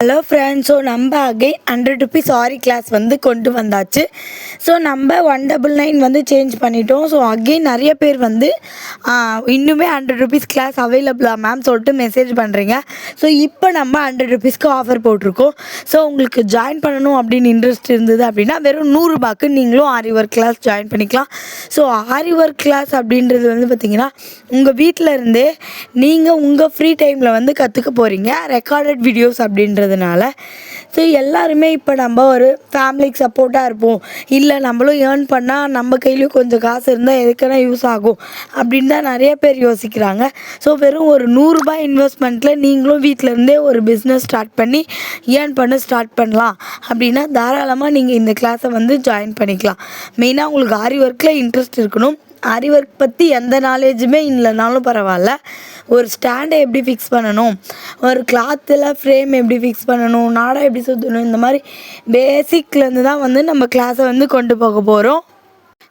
Hello friends, so நம்ம again 100 rupees ஆரி class வந்து கொண்டு வந்தாச்சு. ஸோ நம்ம 199 வந்து சேஞ்ச் பண்ணிட்டோம். ஸோ அகைன் நிறைய பேர் வந்து இன்னுமே 100 ருபீஸ் கிளாஸ் அவைலபிளா மேம் சொல்லிட்டு மெசேஜ் பண்ணுறீங்க. ஸோ இப்போ நம்ம 100 ருபீஸ்க்கு ஆஃபர் போட்டிருக்கோம். ஸோ உங்களுக்கு ஜாயின் பண்ணணும் அப்படின்னு இன்ட்ரெஸ்ட் இருந்தது அப்படின்னா வெறும் 100 ரூபாய்க்கு நீங்களும் ஆரி ஒர்க் கிளாஸ் ஜாயின் பண்ணிக்கலாம். ஸோ ஆரி ஒர்க் கிளாஸ் அப்படின்றது வந்து பார்த்திங்கன்னா உங்கள் வீட்டில் இருந்தே நீங்கள் உங்கள் ஃப்ரீ டைமில் வந்து கற்றுக்க போகிறீங்க, ரெக்கார்டட் வீடியோஸ் அப்படின்றதுனால. ஸோ எல்லாருமே இப்போ நம்ம ஒரு ஃபேமிலிக்கு சப்போர்ட்டாக இருப்போம், இல்லை நம்மளும் ஏர்ன் பண்ணால் நம்ம கையிலையும் கொஞ்சம் காசு இருந்தால் எதுக்கான யூஸ் ஆகும் அப்படின்னு தான் நிறைய பேர் யோசிக்கிறாங்க. ஸோ வெறும் ஒரு 100 ரூபாய் இன்வெஸ்ட்மெண்ட்டில் நீங்களும் வீட்டிலேருந்தே ஒரு பிஸ்னஸ் ஸ்டார்ட் பண்ணி ஏர்ன் பண்ண ஸ்டார்ட் பண்ணலாம் அப்படின்னா தாராளமாக நீங்கள் இந்த கிளாஸை வந்து ஜாயின் பண்ணிக்கலாம். மெயினாக உங்களுக்கு ஆரி ஒர்க்கில் இன்ட்ரெஸ்ட் இருக்கணும். ஆரி ஒர்க் பற்றி எந்த நாலேஜுமே இல்லைனாலும் பரவாயில்ல, ஒரு ஸ்டாண்டை எப்படி ஃபிக்ஸ் பண்ணணும், ஒரு கிளாத்தில் ஃப்ரேம் எப்படி ஃபிக்ஸ் பண்ணணும், நாடா எப்படி சுற்றணும், இந்த மாதிரி பேசிக்லேருந்து தான் வந்து நம்ம கிளாஸை வந்து கொண்டு போக போகிறோம்.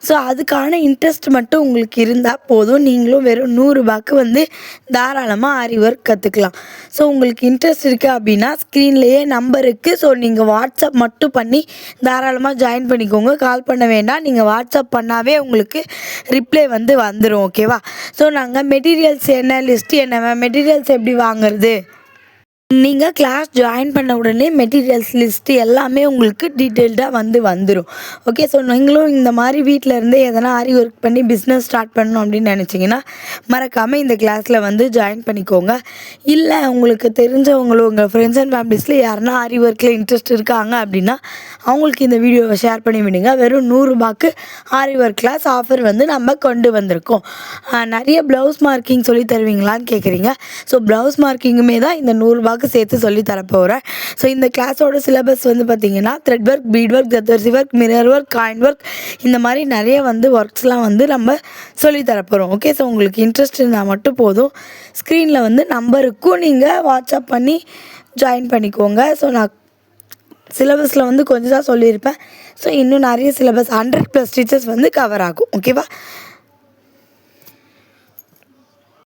ஸோ அதுக்கான இன்ட்ரெஸ்ட் மட்டும் உங்களுக்கு இருந்தால் போதும், நீங்களும் வெறும் 100 ரூபாய்க்கு வந்து தாராளமாக ஆரி ஒர்க் கற்றுக்கலாம். ஸோ உங்களுக்கு இன்ட்ரெஸ்ட் இருக்குது அப்படின்னா ஸ்க்ரீன்லேயே நம்பர் இருக்குது. ஸோ நீங்கள் வாட்ஸ்அப் மட்டும் பண்ணி தாராளமாக ஜாயின் பண்ணிக்கோங்க. கால் பண்ண வேண்டாம், நீங்கள் வாட்ஸ்அப் பண்ணாவே உங்களுக்கு ரிப்ளை வந்து வந்துடும். ஓகேவா? ஸோ நாங்கள் மெட்டீரியல்ஸ் என்ன, லிஸ்ட்டு என்ன, மெட்டீரியல்ஸ் எப்படி வாங்குறது, நீங்கள் கிளாஸ் ஜாயின் பண்ண உடனே மெட்டீரியல்ஸ் லிஸ்ட்டு எல்லாமே உங்களுக்கு டீட்டெயில்டாக வந்துடும். ஓகே. ஸோ நீங்களும் இந்த மாதிரி வீட்டில் இருந்தே எதனா ஆரி ஒர்க் பண்ணி பிஸ்னஸ் ஸ்டார்ட் பண்ணணும் அப்படின்னு நினச்சிங்கன்னா மறக்காமல் இந்த கிளாஸில் வந்து ஜாயின் பண்ணிக்கோங்க. இல்லை உங்களுக்கு தெரிஞ்சவங்களும் உங்கள் ஃப்ரெண்ட்ஸ் அண்ட் ஃபேமிலிஸில் யாருன்னா ஆரி ஒர்க்கில் இன்ட்ரெஸ்ட் இருக்காங்க அப்படின்னா அவங்களுக்கு இந்த வீடியோவை ஷேர் பண்ணி விடுங்க. வெறும் 100 ரூபாய்க்கு ஆரி ஒர்க் கிளாஸ் ஆஃபர் வந்து நம்ம கொண்டு வந்திருக்கோம். நிறைய ப்ளவுஸ் மார்க்கிங் சொல்லி தருவீங்களான்னு கேட்குறீங்க. ஸோ ப்ளவுஸ் மார்க்கிங்குமே தான் இந்த 100 ரூபாய்க்கு சேர்த்து சொல்லி தரப்போகிறேன். ஸோ இந்த கிளாஸோட சிலபஸ் வந்து பார்த்திங்கன்னா த்ரெட் ஒர்க், பீட் ஒர்க், ஜத்தர்சி work, mirror work, coin work, இந்த மாதிரி நிறைய வந்து ஒர்க்ஸ்லாம் வந்து நம்ம சொல்லி தரப்போகிறோம். ஓகே. ஸோ உங்களுக்கு இன்ட்ரெஸ்ட் இருந்தால் மட்டும் போதும், ஸ்க்ரீனில் வந்து நம்பருக்கும் நீங்கள் வாட்ஸ்அப் பண்ணி ஜாயின் பண்ணிக்கோங்க. ஸோ நான் சிலபஸில் வந்து கொஞ்சம் தான் சொல்லியிருப்பேன். ஸோ இன்னும் நிறைய சிலபஸ் 100+ டீச்சர்ஸ் வந்து கவர் ஆகும். ஓகேவா?